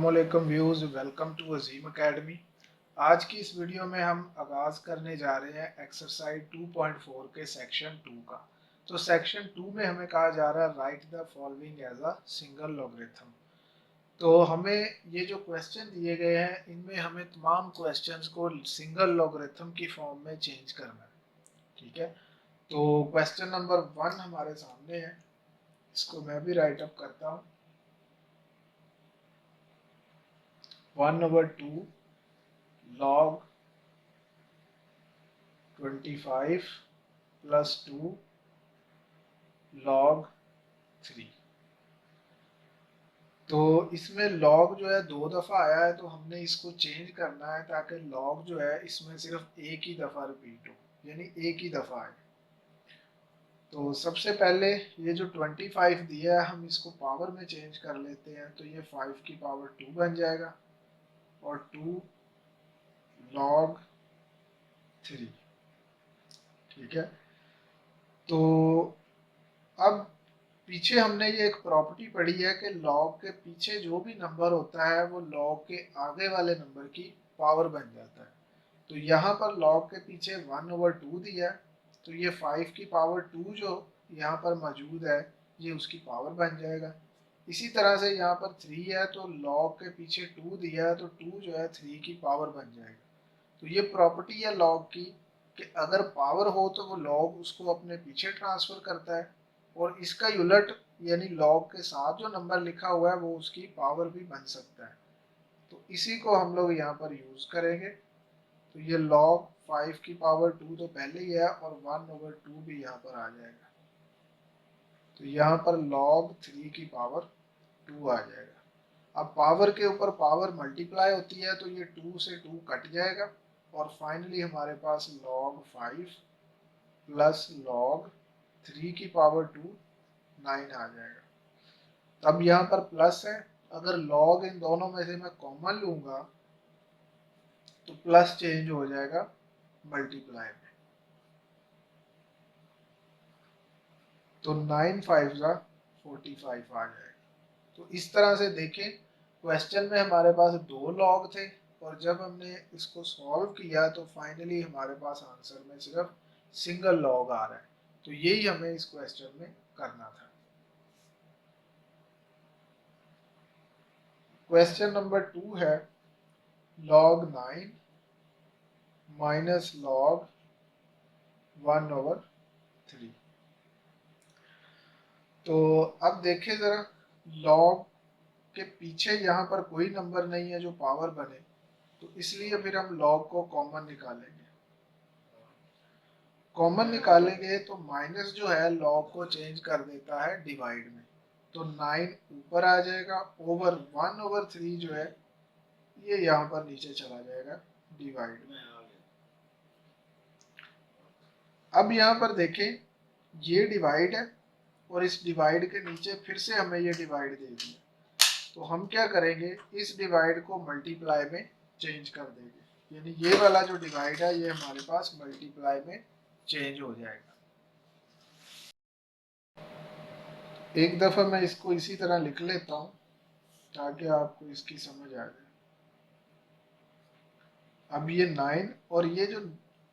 अस्सलामुअलैकुम views, welcome to Azeem academy. आज की इस वीडियो में हम आगाज़ करने जा रहे हैं एक्सरसाइज 2.4 के सेक्शन 2 का। तो सेक्शन 2 में हमें कहा जा रहा है write the following as a single logarithm. तो हमें ये जो क्वेश्चन दिए गए हैं इनमें हमें तमाम क्वेश्चंस को सिंगल लॉगरिथम की फॉर्म में चेंज करना है। ठीक है, तो क्वेश्चन नंबर 1 हमारे सामने है, इसको मैं भी राइट अप करता हूँ। 1/2 log 25 प्लस 2 log 3। तो इसमें log जो है 2 दफ़ा आया है, तो हमने इसको चेंज करना है ताकि log जो है इसमें सिर्फ एक ही दफ़ा रिपीट हो, यानी एक ही दफ़ा आए। तो सबसे पहले ये जो 25 दिया है हम इसको पावर में चेंज कर लेते हैं, तो ये 5 की पावर 2 बन जाएगा और 2 log 3। ठीक है, तो अब पीछे हमने ये एक प्रॉपर्टी पढ़ी है कि लॉग के पीछे जो भी नंबर होता है वो लॉग के आगे वाले नंबर की पावर बन जाता है। तो यहाँ पर लॉग के पीछे 1/2 दिया है, तो ये 5 की पावर 2 जो यहाँ पर मौजूद है ये उसकी पावर बन जाएगा। इसी तरह से यहाँ पर 3 है, तो लॉग के पीछे 2 दिया है, तो 2 जो है 3 की पावर बन जाएगा। तो ये प्रॉपर्टी है लॉग की कि अगर पावर हो तो वो लॉग उसको अपने पीछे ट्रांसफर करता है, और इसका उलट यानी लॉग के साथ जो नंबर लिखा हुआ है वो उसकी पावर भी बन सकता है। तो इसी को हम लोग यहाँ पर यूज करेंगे। तो ये log 5 की पावर 2 तो पहले ही है और 1/2 भी यहाँ पर आ जाएगा। तो यहाँ पर log 3 की पावर 2 आ जाएगा। अब पावर के ऊपर पावर मल्टीप्लाई होती है, तो ये 2 से 2 कट जाएगा और फाइनली हमारे पास log 5 प्लस log 3 की पावर 2 9 आ जाएगा। अब यहाँ पर प्लस है, अगर log इन दोनों में से मैं कॉमन लूंगा तो प्लस चेंज हो जाएगा मल्टीप्लाई में। तो 9 5 जा 45 आ जाएगा। तो इस तरह से देखें, क्वेश्चन में हमारे पास 2 लॉग थे और जब हमने इसको सॉल्व किया तो फाइनली हमारे पास आंसर में सिर्फ सिंगल लॉग आ रहा है। तो यही हमें इस क्वेश्चन में करना था। क्वेश्चन नंबर 2 है log 9 माइनस log 1/3। तो अब देखें जरा, log के पीछे यहाँ पर कोई नंबर नहीं है जो पावर बने, तो इसलिए फिर हम log को कॉमन निकालेंगे। कॉमन निकालेंगे तो माइनस जो है log को चेंज कर देता है डिवाइड में, तो 9 ऊपर आ जाएगा ओवर 1/3 जो है ये यहाँ पर नीचे चला जाएगा डिवाइड में। अब यहाँ पर देखें ये डिवाइड है और इस डिवाइड के नीचे फिर से हमें ये डिवाइड दे दिया, तो हम क्या करेंगे, इस डिवाइड को मल्टीप्लाई में चेंज कर देंगे, यानी ये वाला जो डिवाइड है ये हमारे पास मल्टीप्लाई में चेंज हो जाएगा। एक दफ़ा मैं इसको इसी तरह लिख लेता हूँ ताकि आपको इसकी समझ आ जाए। अब ये 9 और ये जो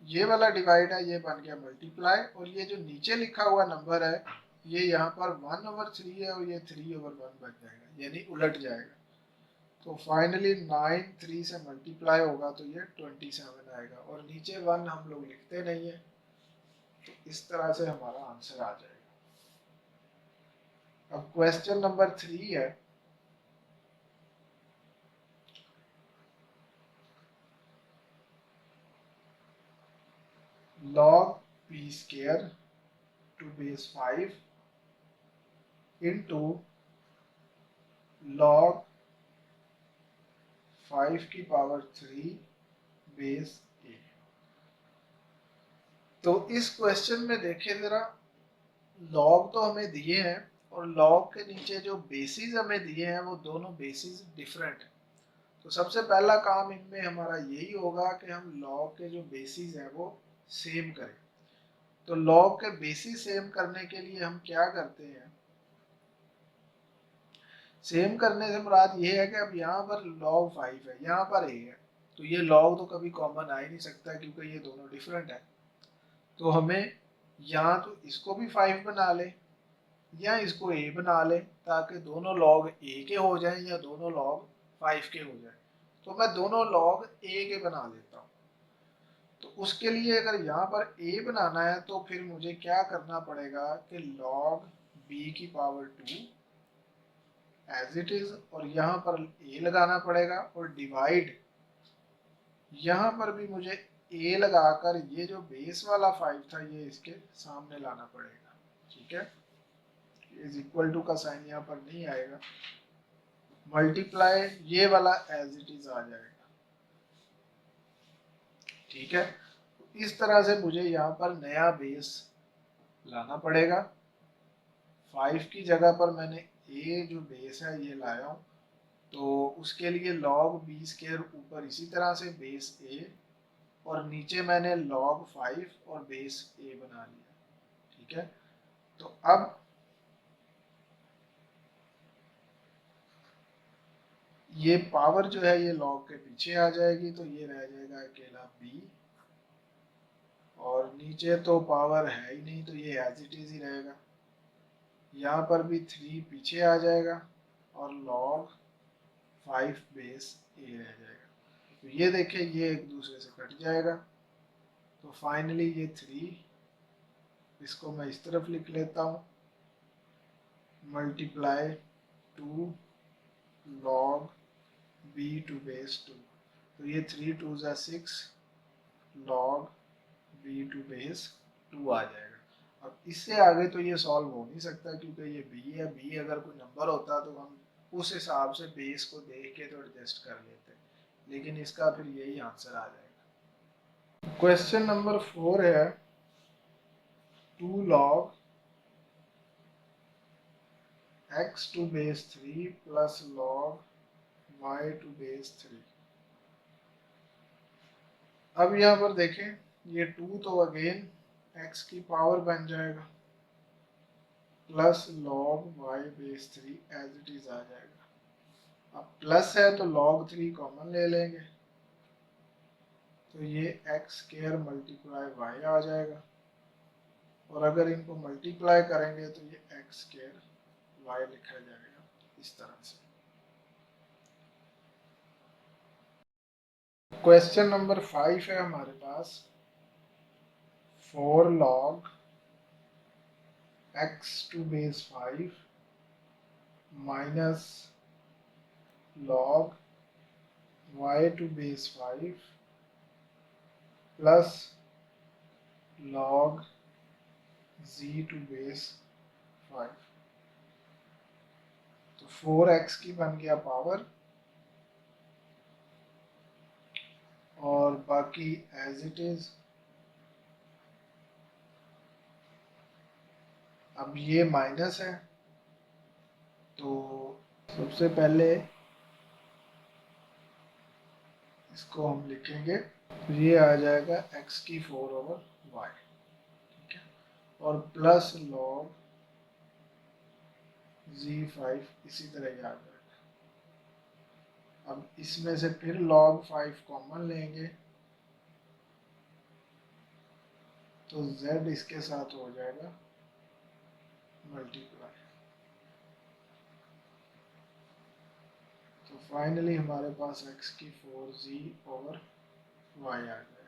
ये वाला डिवाइड है ये बन गया मल्टीप्लाई, और ये जो नीचे लिखा हुआ नंबर है ये यहाँ पर 1/3 है और ये 3/1 बन जाएगा, यानी उलट जाएगा। तो फाइनली 9 3 से मल्टीप्लाई होगा तो ये 27 आएगा, और नीचे 1 हम लोग लिखते नहीं है, तो इस तरह से हमारा आंसर आ जाएगा। अब क्वेश्चन नंबर 3 है log p² to base 5 into log 5 की पावर 3 बेस a। तो इस क्वेश्चन में देखें जरा, log तो हमें दिए हैं और log के नीचे जो बेसिस हमें दिए हैं वो दोनों बेसिस डिफरेंट है। तो सबसे पहला काम इनमें हमारा यही होगा कि हम log के जो बेसिस है वो सेम करें। तो log के बेसिस सेम करने के लिए हम क्या करते हैं, सेम करने से मुराद ये है कि अब यहाँ पर log 5 है, यहाँ पर a है, तो ये log तो कभी कॉमन आ ही नहीं सकता क्योंकि ये दोनों डिफरेंट है। तो हमें या तो इसको भी 5 बना ले या इसको a बना ले, ताकि दोनों log a के हो जाएं या दोनों log 5 के हो जाएं। तो मैं दोनों log a के बना लेता हूँ। तो उसके लिए अगर यहाँ पर a बनाना है तो फिर मुझे क्या करना पड़ेगा कि log b की पावर 2 एज इट इज, और यहाँ पर a लगाना पड़ेगा, और डिवाइड यहाँ पर भी मुझे a लगाकर ये जो बेस वाला 5 था ये इसके सामने लाना पड़ेगा। ठीक है, इज इक्वल टू का साइन यहाँ पर नहीं आएगा, मल्टीप्लाई ये वाला एज इट इज आ जाएगा। ठीक है, इस तरह से मुझे यहाँ पर नया बेस लाना पड़ेगा। 5 की जगह पर मैंने a जो बेस है ये लाया हूँ, तो उसके लिए log b स्क्वायर ऊपर इसी तरह से बेस a, और नीचे मैंने log 5 और बेस a बना लिया। ठीक है, तो अब ये पावर जो है ये log के पीछे आ जाएगी, तो ये रह जाएगा अकेला b, और नीचे तो पावर है ही नहीं तो ये एज इट इज ही रहेगा। यहाँ पर भी 3 पीछे आ जाएगा और log 5 बेस a रह जाएगा। तो ये देखें ये एक दूसरे से कट जाएगा, तो फाइनली ये 3, इसको मैं इस तरफ लिख लेता हूँ, multiply 2 log b to base 2, तो ये 3 2 ज़ा 6 log b टू बेस 2 आ जाएगा। अब इससे आगे तो ये सॉल्व हो नहीं सकता क्योंकि ये b है, b अगर कोई नंबर होता तो हम उस हिसाब से बेस को देख के तो एडजस्ट कर लेते, लेकिन इसका फिर यही आंसर आ जाएगा। क्वेश्चन नंबर 4 है 2 log x to base 3 plus log y to base 3। अब यहाँ पर देखें ये 2 तो अगेन x की पावर बन जाएगा plus log y base 3 as it is आ जाएगा। अब प्लस है तो log 3 कॉमन ले लेंगे, तो ये x स्क्वायर मल्टीप्लाई y आ जाएगा, और अगर इनको मल्टीप्लाई करेंगे तो ये x स्क्वायर y लिखा जाएगा इस तरह से। क्वेश्चन नंबर 5 है हमारे पास 4 log x to base 5 minus log y to base 5 plus log z to base 5। तो 4x की बन गया पावर, और बाकी एज इट इज। अब ये माइनस है तो सबसे पहले इसको हम लिखेंगे, तो ये आ जाएगा x की 4 ओवर y। ठीक है, और प्लस log z5 इसी तरह ही आ जाएगा। अब इसमें से फिर log 5 कॉमन लेंगे तो z इसके साथ हो जाएगा मल्टीप्लाई, तो फाइनली हमारे पास x की 4z ओवर y आ जाएगा।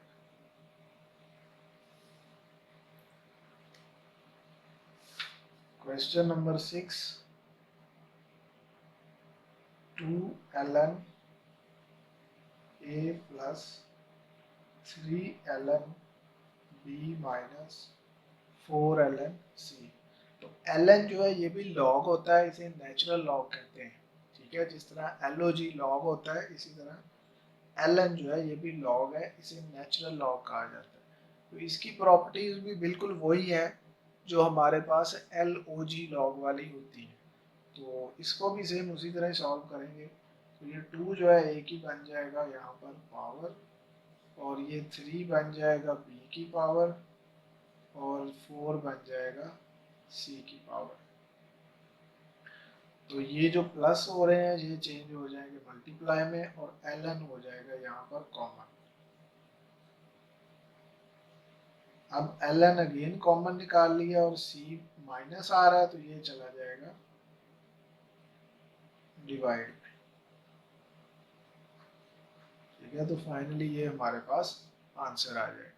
Question number 6 2 ln a plus 3 ln b minus 4 ln c। तो ln जो है ये भी log होता है, इसे नेचुरल log कहते हैं। ठीक है, जिस तरह log log होता है इसी तरह ln जो है ये भी log है, इसे नेचुरल log कहा जाता है। तो इसकी प्रॉपर्टीज भी बिल्कुल वही है जो हमारे पास log log वाली होती है, तो इसको भी सेम उसी तरह सॉल्व करेंगे। तो ये 2 जो है a की बन जाएगा यहाँ पर पावर, और ये 3 बन जाएगा b की पावर, और 4 बन जाएगा c की पावर। तो ये जो प्लस हो रहे हैं ये चेंज हो जाएंगे मल्टीप्लाई में, और ln हो जाएगा यहाँ पर कॉमन। अब ln अगेन कॉमन निकाल लिया और c माइनस आ रहा है तो ये चला जाएगा डिवाइड। ठीक है, तो फाइनली ये हमारे पास आंसर आ जाएगा।